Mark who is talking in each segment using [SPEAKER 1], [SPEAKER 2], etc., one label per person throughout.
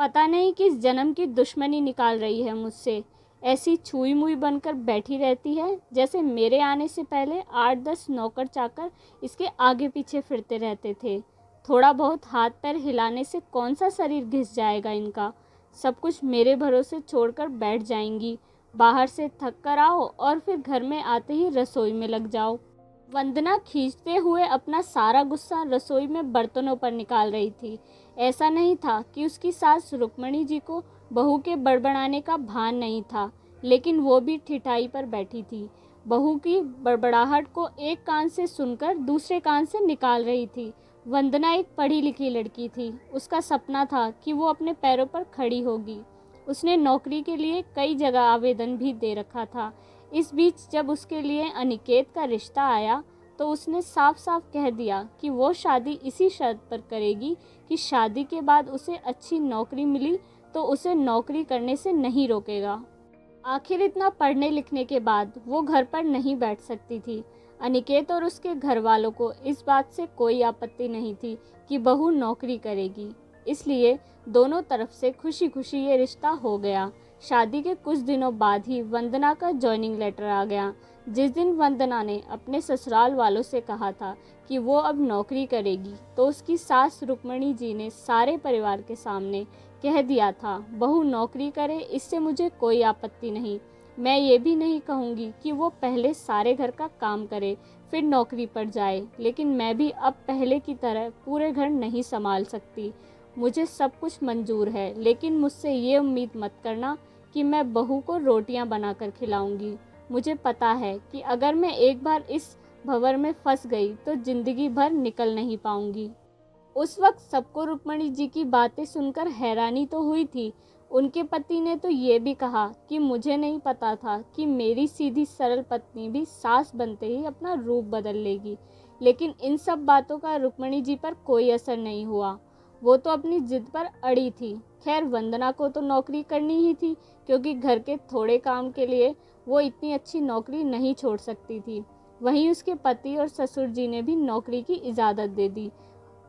[SPEAKER 1] पता नहीं किस जन्म की दुश्मनी निकाल रही है मुझसे। ऐसी छुई मुई बनकर बैठी रहती है जैसे मेरे आने से पहले 8-10 नौकर चाकर इसके आगे पीछे फिरते रहते थे। थोड़ा बहुत हाथ पैर हिलाने से कौन सा शरीर घिस जाएगा इनका। सब कुछ मेरे भरोसे छोड़कर बैठ जाएंगी। बाहर से थक कर आओ और फिर घर में आते ही रसोई में लग जाओ। वंदना खींचते हुए अपना सारा गुस्सा रसोई में बर्तनों पर निकाल रही थी। ऐसा नहीं था कि उसकी सास रुक्मणी जी को बहू के बड़बड़ाने का भान नहीं था, लेकिन वो भी ठिठाई पर बैठी थी। बहू की बड़बड़ाहट को एक कान से सुनकर दूसरे कान से निकाल रही थी। वंदना एक पढ़ी लिखी लड़की थी। उसका सपना था कि वो अपने पैरों पर खड़ी होगी। उसने नौकरी के लिए कई जगह आवेदन भी दे रखा था। इस बीच जब उसके लिए अनिकेत का रिश्ता आया तो उसने साफ साफ कह दिया कि वो शादी इसी शर्त पर करेगी कि शादी के बाद उसे अच्छी नौकरी मिली तो उसे नौकरी करने से नहीं रोकेगा। आखिर इतना पढ़ने लिखने के बाद वो घर पर नहीं बैठ सकती थी। अनिकेत और उसके घर वालों को इस बात से कोई आपत्ति नहीं थी कि बहू नौकरी करेगी, इसलिए दोनों तरफ से खुशी खुशी ये रिश्ता हो गया। शादी के कुछ दिनों बाद ही वंदना का जॉइनिंग लेटर आ गया। जिस दिन वंदना ने अपने ससुराल वालों से कहा था कि वो अब नौकरी करेगी तो उसकी सास रुक्मणी जी ने सारे परिवार के सामने कह दिया था, बहू नौकरी करे इससे मुझे कोई आपत्ति नहीं। मैं ये भी नहीं कहूँगी कि वो पहले सारे घर का काम करे फिर नौकरी पर जाए, लेकिन मैं भी अब पहले की तरह पूरे घर नहीं संभाल सकती। मुझे सब कुछ मंजूर है, लेकिन मुझसे ये उम्मीद मत करना कि मैं बहू को रोटियां बनाकर खिलाऊंगी। मुझे पता है कि अगर मैं एक बार इस भंवर में फंस गई तो ज़िंदगी भर निकल नहीं पाऊंगी। उस वक्त सबको रुक्मणी जी की बातें सुनकर हैरानी तो हुई थी। उनके पति ने तो ये भी कहा कि मुझे नहीं पता था कि मेरी सीधी सरल पत्नी भी सास बनते ही अपना रूप बदल लेगी। लेकिन इन सब बातों का रुक्मणी जी पर कोई असर नहीं हुआ। वो तो अपनी जिद पर अड़ी थी। खैर वंदना को तो नौकरी करनी ही थी, क्योंकि घर के थोड़े काम के लिए वो इतनी अच्छी नौकरी नहीं छोड़ सकती थी। वहीं उसके पति और ससुर जी ने भी नौकरी की इजाज़त दे दी,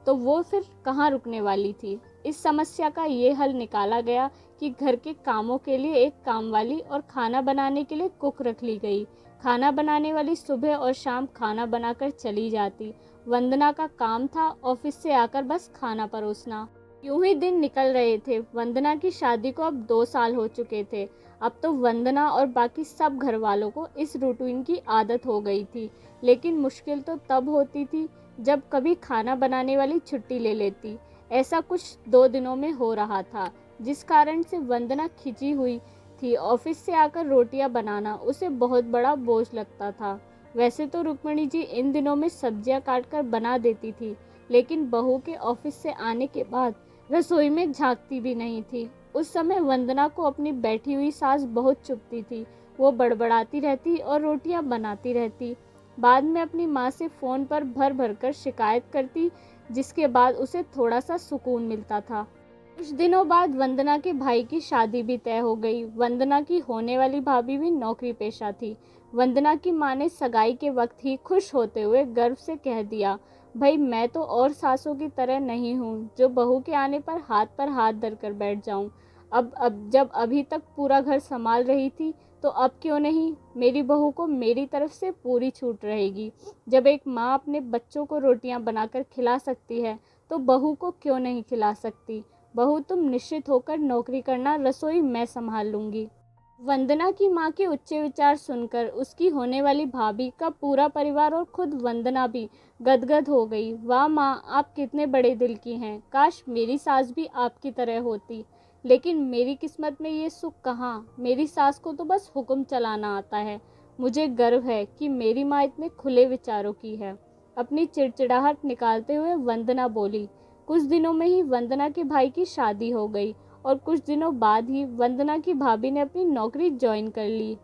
[SPEAKER 1] तो वो फिर कहाँ रुकने वाली थी। इस समस्या का ये हल निकाला गया कि घर के कामों के लिए एक कामवाली और खाना बनाने के लिए कुक रख ली गई। खाना बनाने वाली सुबह और शाम खाना बनाकर चली जाती। वंदना का काम था ऑफिस से आकर बस खाना परोसना। यूं ही दिन निकल रहे थे। वंदना की शादी को अब 2 साल हो चुके थे। अब तो वंदना और बाकी सब घर वालों को इस रूटीन की आदत हो गई थी, लेकिन मुश्किल तो तब होती थी जब कभी खाना बनाने वाली छुट्टी ले लेती। ऐसा कुछ 2 दिनों में हो रहा था, जिस कारण से वंदना खिंची हुई थी। ऑफिस से आकर रोटियां बनाना उसे बहुत बड़ा बोझ लगता था। वैसे तो रुक्मणी जी इन दिनों में सब्जियां काटकर बना देती थी, लेकिन बहू के ऑफिस से आने के बाद रसोई में झांकती भी नहीं थी। उस समय वंदना को अपनी बैठी हुई सास बहुत चुभती थी। वो बड़बड़ाती रहती और रोटियां बनाती रहती। बाद में अपनी माँ से फ़ोन पर भर भर कर शिकायत करती, जिसके बाद उसे थोड़ा सा सुकून मिलता था। कुछ दिनों बाद वंदना के भाई की शादी भी तय हो गई। वंदना की होने वाली भाभी भी नौकरी पेशा थी। वंदना की माँ ने सगाई के वक्त ही खुश होते हुए गर्व से कह दिया, भाई मैं तो और सासों की तरह नहीं हूँ जो बहू के आने पर हाथ धर कर बैठ जाऊँ। अब जब अभी तक पूरा घर संभाल रही थी तो अब क्यों नहीं। मेरी बहू को मेरी तरफ से पूरी छूट रहेगी। जब एक माँ अपने बच्चों को रोटियां बनाकर खिला सकती है तो बहू को क्यों नहीं खिला सकती। बहू तुम निश्चित होकर नौकरी करना, रसोई मैं संभाल लूँगी। वंदना की माँ के उच्च विचार सुनकर उसकी होने वाली भाभी का पूरा परिवार और खुद वंदना भी गदगद हो गई। वाह माँ, आप कितने बड़े दिल की हैं। काश मेरी सास भी आपकी तरह होती। लेकिन मेरी किस्मत में ये सुख कहाँ। मेरी सास को तो बस हुक्म चलाना आता है। मुझे गर्व है कि मेरी माँ इतने खुले विचारों की है। अपनी चिड़चिड़ाहट निकालते हुए वंदना बोली। कुछ दिनों में ही वंदना के भाई की शादी हो गई और कुछ दिनों बाद ही वंदना की भाभी ने अपनी नौकरी ज्वाइन कर ली।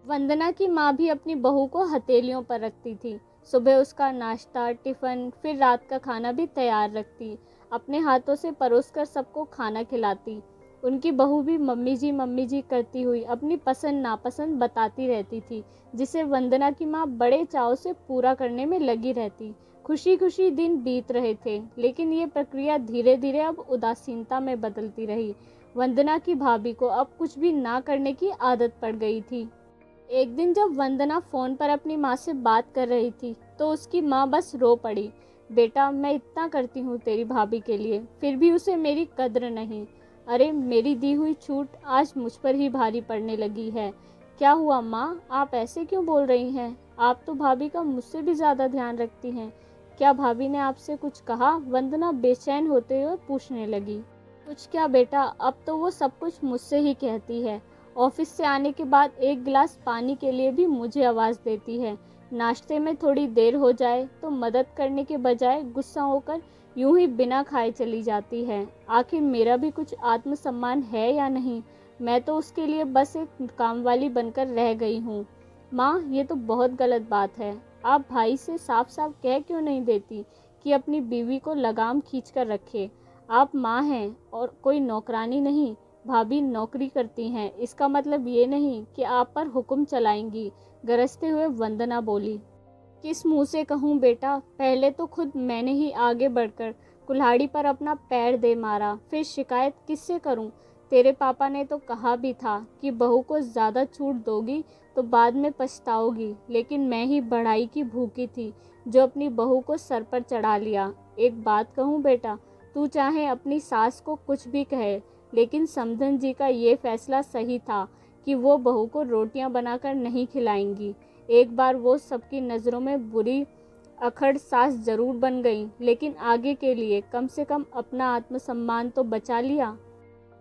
[SPEAKER 1] वंदना की माँ भी अपनी बहू को हथेलियों पर रखती थी। सुबह उसका नाश्ता, टिफ़िन, फिर रात का खाना भी तैयार रखती। अपने हाथों से परोसकर सबको खाना खिलाती। उनकी बहू भी मम्मी जी करती हुई अपनी पसंद नापसंद बताती रहती थी, जिसे वंदना की माँ बड़े चाव से पूरा करने में लगी रहती। खुशी खुशी दिन बीत रहे थे, लेकिन ये प्रक्रिया धीरे धीरे अब उदासीनता में बदलती रही। वंदना की भाभी को अब कुछ भी ना करने की आदत पड़ गई थी। एक दिन जब वंदना फ़ोन पर अपनी माँ से बात कर रही थी तो उसकी माँ बस रो पड़ी। बेटा, मैं इतना करती हूँ तेरी भाभी के लिए, फिर भी उसे मेरी कद्र नहीं। अरे, मेरी दी हुई छूट आज मुझ पर ही भारी पड़ने लगी है। क्या हुआ माँ, आप ऐसे क्यों बोल रही हैं? आप तो भाभी का मुझसे भी ज़्यादा ध्यान रखती हैं। क्या भाभी ने आपसे कुछ कहा? वंदना बेचैन होते हुए पूछने लगी। कुछ क्या बेटा, अब तो वो सब कुछ मुझसे ही कहती है। ऑफिस से आने के बाद एक गिलास पानी के लिए भी मुझे आवाज़ देती है। नाश्ते में थोड़ी देर हो जाए तो मदद करने के बजाय गुस्सा होकर यूं ही बिना खाए चली जाती है। आखिर मेरा भी कुछ आत्मसम्मान है या नहीं? मैं तो उसके लिए बस एक कामवाली बनकर रह गई हूँ। माँ, ये तो बहुत गलत बात है। आप भाई से साफ साफ कह क्यों नहीं देती कि अपनी बीवी को लगाम खींच कर रखे? आप माँ हैं और कोई नौकरानी नहीं। भाभी नौकरी करती हैं, इसका मतलब ये नहीं कि आप पर हुक्म चलाएंगी, गरजते हुए वंदना बोली। किस मुंह से कहूँ बेटा, पहले तो खुद मैंने ही आगे बढ़कर कुल्हाड़ी पर अपना पैर दे मारा, फिर शिकायत किससे करूँ? तेरे पापा ने तो कहा भी था कि बहू को ज़्यादा छूट दोगी तो बाद में पछताओगी, लेकिन मैं ही बढ़ाई की भूखी थी जो अपनी बहू को सर पर चढ़ा लिया। एक बात कहूँ बेटा, तू चाहे अपनी सास को कुछ भी कहे, लेकिन समधन जी का ये फैसला सही था कि वो बहू को रोटियां बनाकर नहीं खिलाएंगी। एक बार वो सबकी नज़रों में बुरी अखड़ सास जरूर बन गई, लेकिन आगे के लिए कम से कम अपना आत्मसम्मान तो बचा लिया।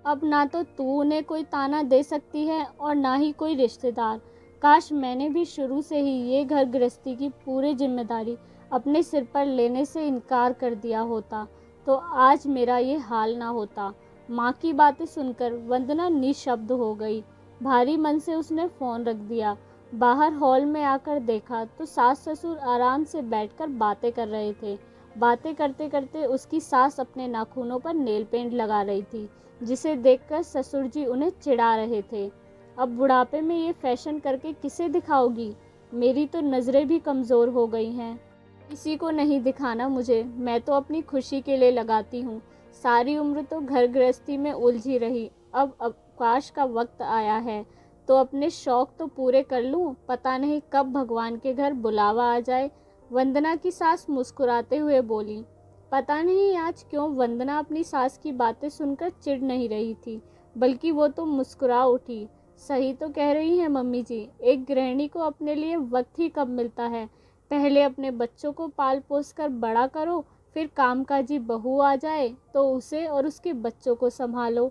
[SPEAKER 1] अब ना तो तू उन्हें कोई ताना दे सकती है और ना ही कोई रिश्तेदार। काश मैंने भी शुरू से ही ये घर गृहस्थी की पूरी जिम्मेदारी अपने सिर पर लेने से इनकार कर दिया होता तो आज मेरा ये हाल ना होता। माँ की बातें सुनकर वंदना निशब्द हो गई। भारी मन से उसने फ़ोन रख दिया। बाहर हॉल में आकर देखा तो सास ससुर आराम से बैठकर बातें कर रहे थे। बातें करते करते उसकी सास अपने नाखूनों पर नेल पेंट लगा रही थी, जिसे देखकर ससुर जी उन्हें चिढ़ा रहे थे। अब बुढ़ापे में ये फैशन करके किसे दिखाओगी? मेरी तो नज़रें भी कमज़ोर हो गई हैं। किसी को नहीं दिखाना मुझे, मैं तो अपनी खुशी के लिए लगाती हूँ। सारी उम्र तो घर गृहस्थी में उलझी रही, अब अवकाश का वक्त आया है तो अपने शौक तो पूरे कर लूँ। पता नहीं कब भगवान के घर बुलावा आ जाए। वंदना की सास मुस्कुराते हुए बोली। पता नहीं आज क्यों वंदना अपनी सास की बातें सुनकर चिढ़ नहीं रही थी, बल्कि वो तो मुस्कुरा उठी। सही तो कह रही हैं मम्मी जी, एक गृहिणी को अपने लिए वक्त ही कब मिलता है। पहले अपने बच्चों को पाल पोस कर बड़ा करो, फिर कामकाजी बहू आ जाए तो उसे और उसके बच्चों को संभालो।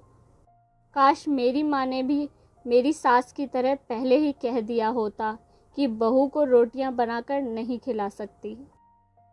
[SPEAKER 1] काश मेरी माँ ने भी मेरी सास की तरह पहले ही कह दिया होता कि बहू को रोटियां बनाकर नहीं खिला सकती।